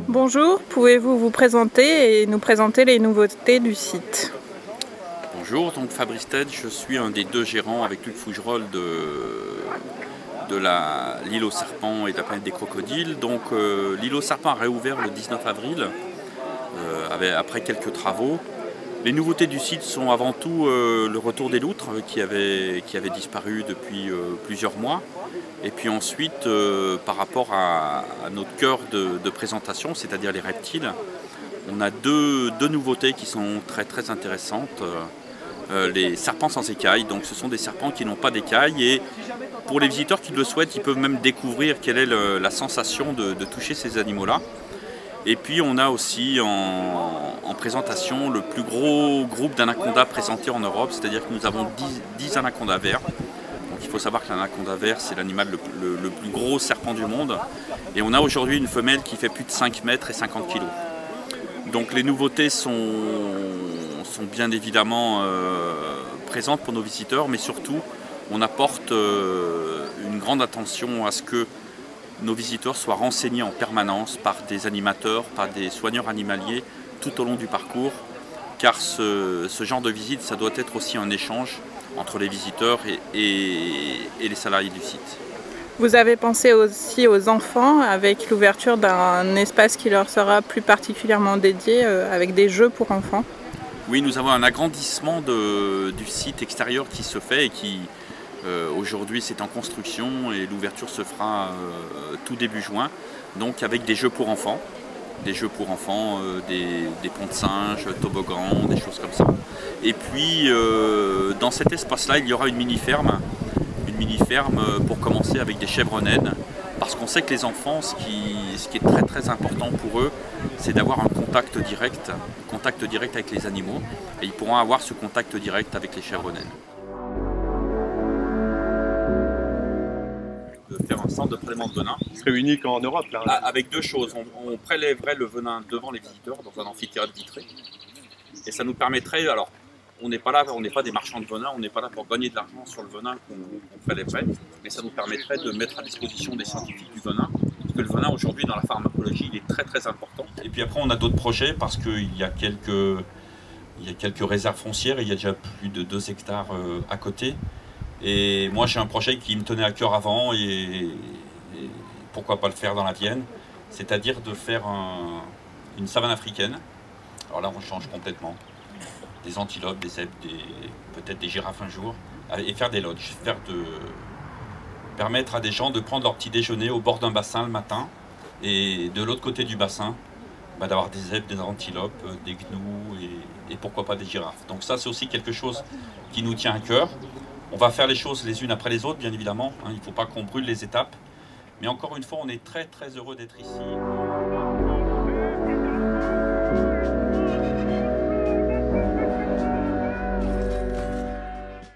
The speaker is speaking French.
Bonjour, pouvez-vous vous présenter et nous présenter les nouveautés du site? Bonjour, donc Fabrice Ted, je suis un des deux gérants avec Luc Fougerolles de l'île aux serpents et de la planète des crocodiles. Donc l'île aux serpents a réouvert le 19 avril après quelques travaux. Les nouveautés du site sont avant tout le retour des loutres qui avaient disparu depuis plusieurs mois. Et puis ensuite, par rapport à notre cœur de présentation, c'est-à-dire les reptiles, on a deux nouveautés qui sont très intéressantes. Les serpents sans écailles, donc ce sont des serpents qui n'ont pas d'écailles, et pour les visiteurs qui le souhaitent, ils peuvent même découvrir quelle est la sensation de toucher ces animaux-là. Et puis on a aussi en présentation le plus gros groupe d'anacondas présenté en Europe, c'est-à-dire que nous avons 10 anacondas verts. Donc il faut savoir que l'anaconda vert, c'est l'animal le plus gros serpent du monde. Et on a aujourd'hui une femelle qui fait plus de 5 mètres et 50 kg. Donc les nouveautés sont bien évidemment présentes pour nos visiteurs, mais surtout on apporte une grande attention à ce que nos visiteurs soient renseignés en permanence par des animateurs, par des soigneurs animaliers tout au long du parcours, car ce genre de visite, ça doit être aussi un échange entre les visiteurs et les salariés du site. Vous avez pensé aussi aux enfants avec l'ouverture d'un espace qui leur sera plus particulièrement dédié avec des jeux pour enfants? Oui, nous avons un agrandissement du site extérieur qui se fait et qui aujourd'hui c'est en construction, et l'ouverture se fera tout début juin, donc avec des jeux pour enfants. Des ponts de singes, toboggans, des choses comme ça. Et puis dans cet espace-là, il y aura une mini-ferme pour commencer avec des chèvres naines, parce qu'on sait que les enfants, ce qui est très important pour eux, c'est d'avoir un contact direct avec les animaux, et ils pourront avoir ce contact direct avec les chèvres naines. De faire un centre de prélèvement de venin. Ce serait unique en Europe là. Avec deux choses, on prélèverait le venin devant les visiteurs dans un amphithéâtre vitré, et ça nous permettrait, alors on n'est pas des marchands de venin, on n'est pas là pour gagner de l'argent sur le venin qu'on prélèverait, mais ça nous permettrait de mettre à disposition des scientifiques du venin, parce que le venin aujourd'hui dans la pharmacologie il est très important. Et puis après on a d'autres projets, parce qu'il y a quelques réserves foncières, et il y a déjà plus de 2 hectares à côté. Et moi j'ai un projet qui me tenait à cœur avant, et pourquoi pas le faire dans la Vienne, c'est-à-dire de faire une savane africaine. Alors là on change complètement. Des antilopes, des zèbres, peut-être des girafes un jour, et faire des lodges, permettre à des gens de prendre leur petit déjeuner au bord d'un bassin le matin, et de l'autre côté du bassin, d'avoir des zèbres, des antilopes, des gnous et pourquoi pas des girafes. Donc ça c'est aussi quelque chose qui nous tient à cœur. On va faire les choses les unes après les autres, bien évidemment, hein, il ne faut pas qu'on brûle les étapes, mais encore une fois on est très heureux d'être ici.